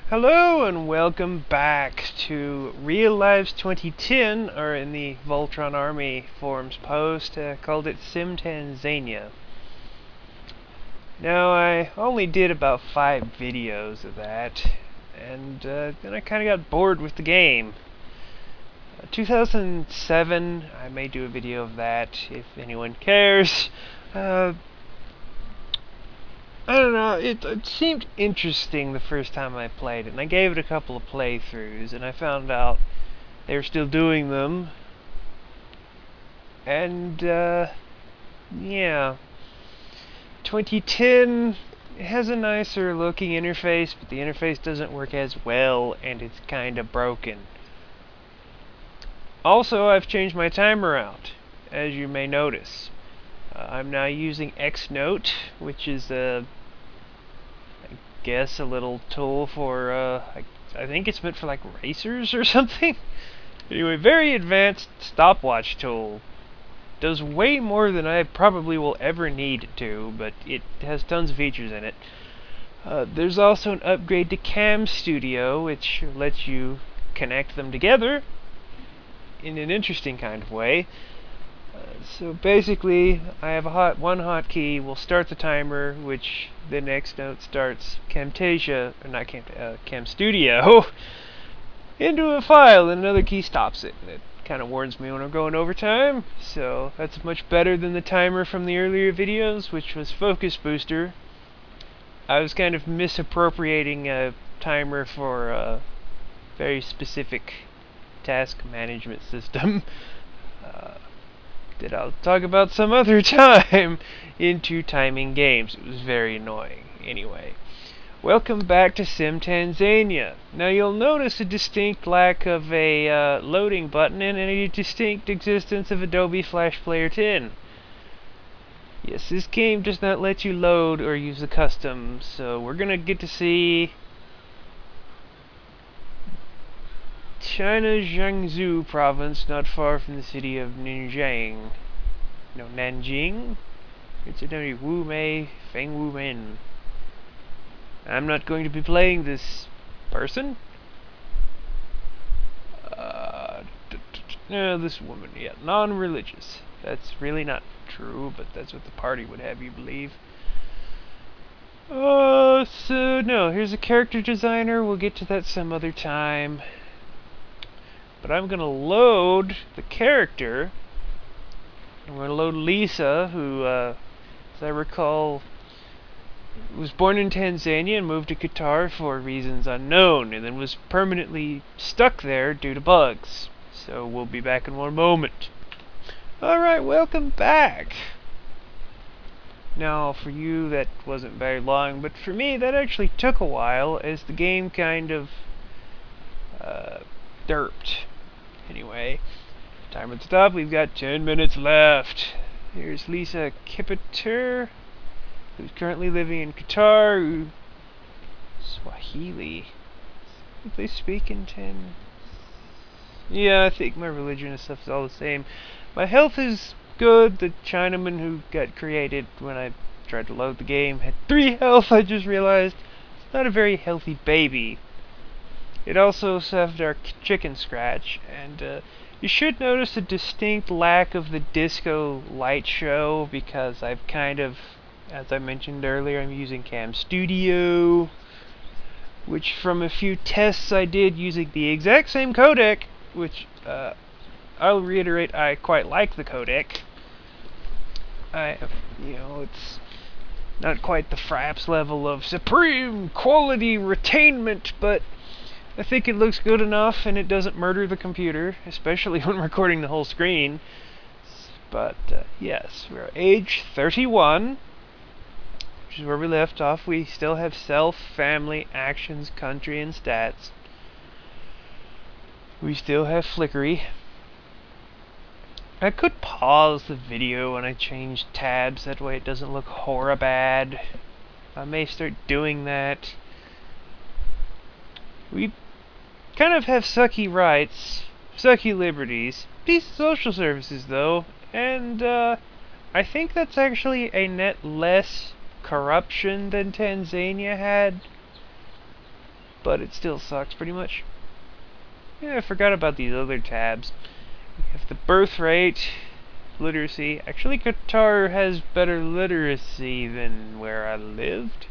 Hello and welcome back to Real Lives 2010, or in the Voltron Army forums post, called it Sim Tanzania. Now, I only did about 5 videos of that, and then I kind of got bored with the game. 2007, I may do a video of that if anyone cares. I don't know, it seemed interesting the first time I played it, and I gave it a couple of playthroughs, and I found out they were still doing them. And, yeah. 2010 has a nicer looking interface, but the interface doesn't work as well, and it's kinda broken. Also, I've changed my timer out, as you may notice. I'm now using Xnote, which is a little tool for, I think it's meant for like racers or something. Anyway, very advanced stopwatch tool. Does way more than I probably will ever need it to, but it has tons of features in it. There's also an upgrade to CamStudio, which lets you connect them together in an interesting kind of way. So basically, I have one hotkey will start the timer, which the next note starts CamStudio into a file, and another key stops it. And it kind of warns me when I'm going over time, so that's much better than the timer from the earlier videos, which was Focus Booster. I was kind of misappropriating a timer for a very specific task management system. That I'll talk about some other time into timing games. It was very annoying. Anyway, welcome back to Sim Tanzania. Now you'll notice a distinct lack of a loading button and a distinct existence of Adobe Flash Player 10. Yes, this game does not let you load or use the custom, so we're gonna get to see China's Jiangsu province, not far from the city of Nanjing. No, Nanjing? It's a Wu Mei Feng Wu Men. I'm not going to be playing this person. No, this woman, yeah, non-religious. That's really not true, but that's what the party would have you believe. So no, here's a character designer. We'll get to that some other time. But I'm gonna load the character. I'm gonna load Lisa, who, as I recall, was born in Tanzania and moved to Qatar for reasons unknown, and then was permanently stuck there due to bugs. So we'll be back in one moment. Alright, welcome back! Now, for you, that wasn't very long, but for me, that actually took a while, as the game kind of, derped. Anyway, time at the top, we've got 10 minutes left. Here's Lisa Kipiter, who's currently living in Qatar. Swahili. Do they speak in Yeah, I think my religion and stuff is all the same. My health is good. The Chinaman who got created when I tried to load the game had 3 health, I just realized. It's not a very healthy baby. It also served our chicken scratch, and you should notice a distinct lack of the disco light show, because I've kind of, as I mentioned earlier, I'm using CamStudio, which from a few tests I did using the exact same codec, which I'll reiterate, I quite like the codec. It's not quite the Fraps level of supreme quality retainment, but I think it looks good enough, and it doesn't murder the computer, especially when recording the whole screen. But, yes, we're age 31, which is where we left off. We still have self, family, actions, country, and stats. We still have flickery. I could pause the video when I change tabs, that way it doesn't look horribad. I may start doing that. We kind of have sucky rights, sucky liberties, decent social services though, and I think that's actually a net less corruption than Tanzania had. but it still sucks pretty much. Yeah, I forgot about these other tabs. We have the birth rate, literacy. Actually, Qatar has better literacy than where I lived.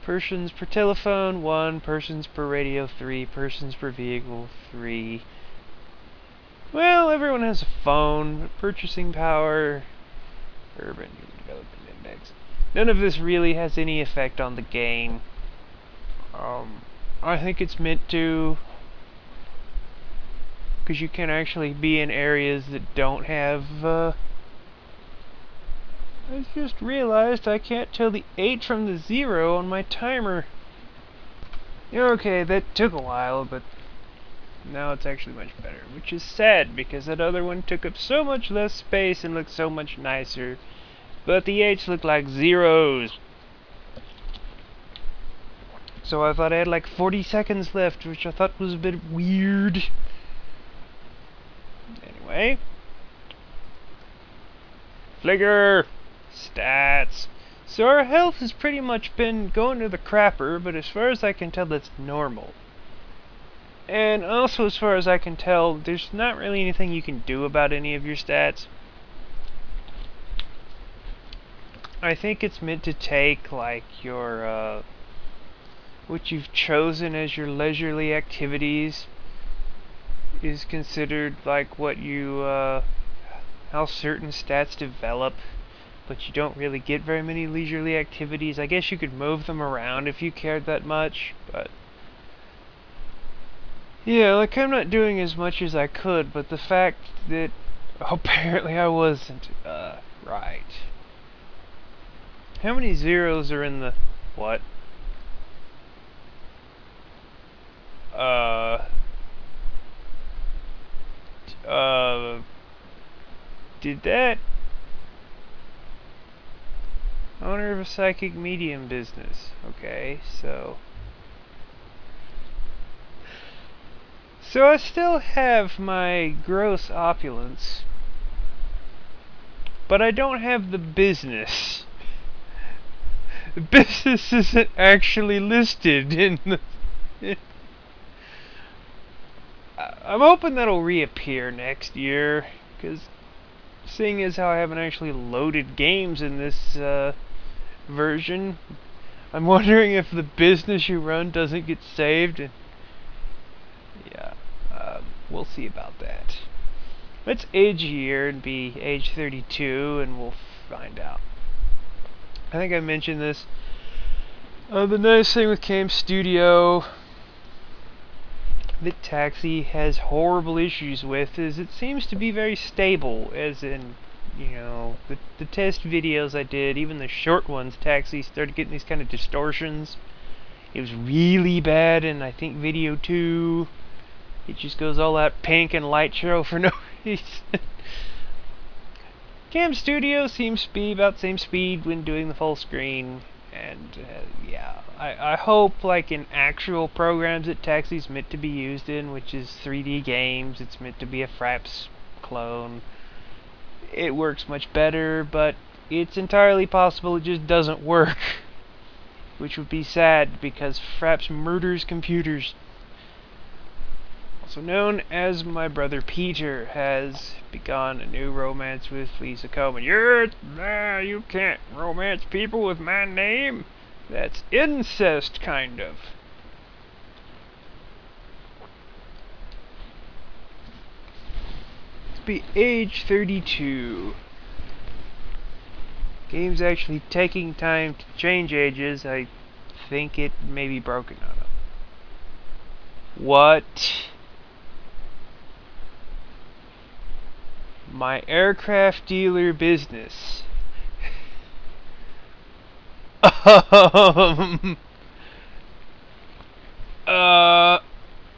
Persons per telephone, 1. Persons per radio, 3. Persons per vehicle, 3. Well, everyone has a phone. Purchasing power, urban development index. None of this really has any effect on the game. I think it's meant to, because you can actually be in areas that don't have, I just realized I can't tell the 8 from the 0 on my timer. Okay, that took a while, but now it's actually much better, which is sad, because that other one took up so much less space and looked so much nicer, but the 8s look like 0s. So I thought I had like 40 seconds left, which I thought was a bit weird. Anyway. Flicker! Stats. So our health has pretty much been going to the crapper, but as far as I can tell, that's normal. And also, as far as I can tell, there's not really anything you can do about any of your stats. I think it's meant to take, like, your, what you've chosen as your leisurely activities is considered, like, what you, how certain stats develop, but you don't really get very many leisurely activities. I guess you could move them around if you cared that much, but yeah, like, I'm not doing as much as I could, but the fact that apparently I wasn't, right. How many zeros are in the what? Did that owner of a psychic medium business? Okay, so I still have my gross opulence, but I don't have the business. The business isn't actually listed in the... I'm hoping that'll reappear next year, because seeing as how I haven't actually loaded games in this version, I'm wondering if the business you run doesn't get saved. And yeah, we'll see about that. Let's age a year and be age 32, and we'll find out. I think I mentioned this. The nice thing with CamStudio that Taxi has horrible issues with is it seems to be very stable, as in, you know, the test videos I did, even the short ones, Taxi started getting these kind of distortions. It was really bad in, I think, video 2. It just goes all out pink and light show for no reason. CamStudio seems to be about the same speed when doing the full screen, and yeah, I hope, like, in actual programs that Taxi's meant to be used in, which is 3D games, it's meant to be a Fraps clone, it works much better, but it's entirely possible it just doesn't work, which would be sad, because Fraps murders computers. Also known as my brother Peter has begun a new romance with Lisa Coleman. You can't romance people with my name. That's incest, kind of. Let's be age 32. Game's actually taking time to change ages. I think it may be broken on them. What? My aircraft dealer business.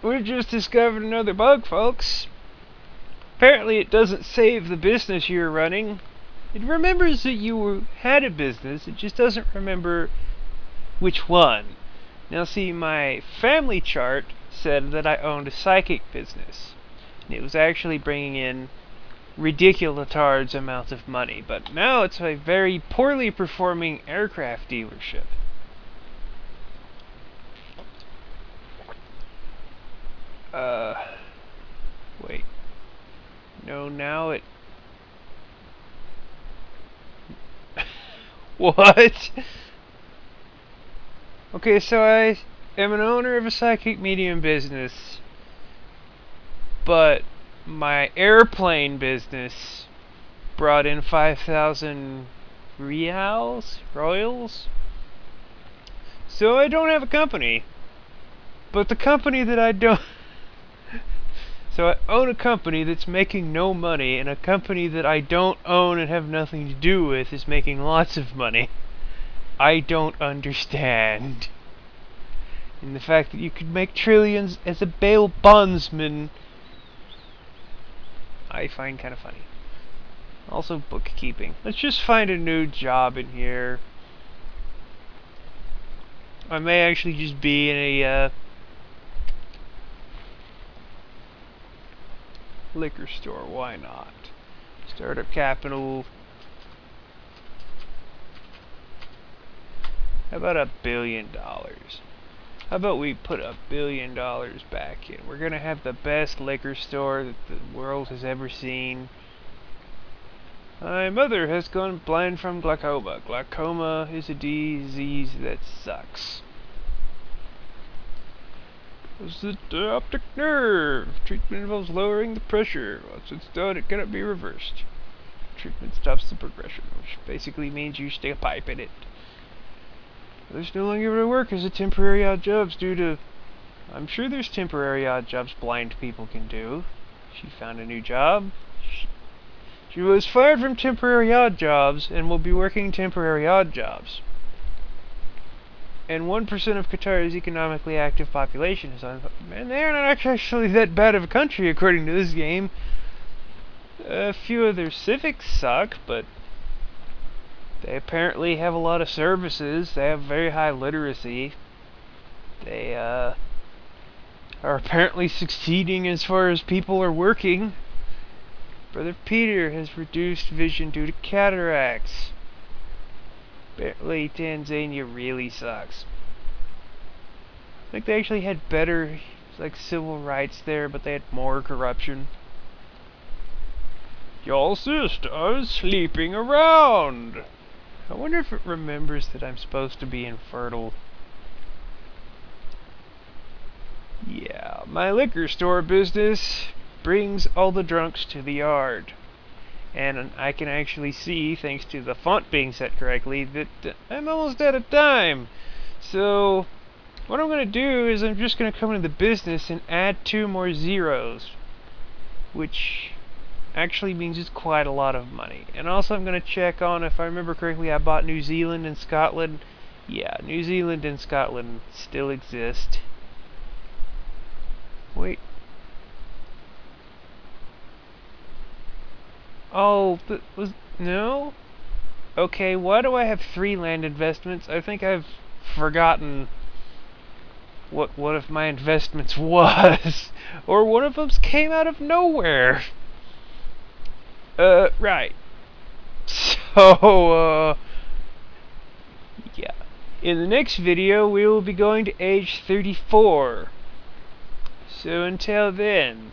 We've just discovered another bug, folks. Apparently it doesn't save the business you're running. It remembers that you had a business, it just doesn't remember which one. Now see, my family chart said that I owned a psychic business, and it was actually bringing in ridiculous amounts of money, but now it's a very poorly performing aircraft dealership. Uh, wait. No, now it... What? Okay, so I am an owner of a psychic medium business, but my airplane business brought in 5,000 royals. So I don't have a company. But the company that I don't... So I own a company that's making no money, and a company that I don't own and have nothing to do with is making lots of money. I don't understand. And the fact that you could make trillions as a bail bondsman, I find kind of funny. Also bookkeeping. Let's just find a new job in here. I may actually just be in a liquor store. Why not? Startup capital. How about $1 billion? How about we put $1 billion back in? We're gonna have the best liquor store that the world has ever seen. My mother has gone blind from glaucoma. Glaucoma is a disease that sucks. It's the optic nerve. Treatment involves lowering the pressure. Once it's done, it cannot be reversed. Treatment stops the progression, which basically means you stick a pipe in it. There's no longer able to work as a temporary odd jobs due to... I'm sure there's temporary odd jobs blind people can do. She found a new job. She was fired from temporary odd jobs and will be working temporary odd jobs. And 1% of Qatar's economically active population is on... Man, they're not actually that bad of a country according to this game. A few of their civics suck, but they apparently have a lot of services. They have very high literacy. They are apparently succeeding as far as people are working. Brother Peter has reduced vision due to cataracts. Apparently Tanzania really sucks. I think they actually had better like civil rights there, but they had more corruption. Your sister's sleeping around. I wonder if it remembers that I'm supposed to be infertile. Yeah, my liquor store business brings all the drunks to the yard. And I can actually see, thanks to the font being set correctly, that I'm almost out of time. So, what I'm going to do is I'm just going to come into the business and add 2 more zeros. Which actually means it's quite a lot of money. And also I'm going to check on, if I remember correctly, I bought New Zealand and Scotland. Yeah, New Zealand and Scotland still exist. Wait. Oh, that was... No? Okay, why do I have 3 land investments? I think I've forgotten what one of my investments was. Or one of them came out of nowhere. Right. So, yeah. In the next video, we will be going to age 34. So until then...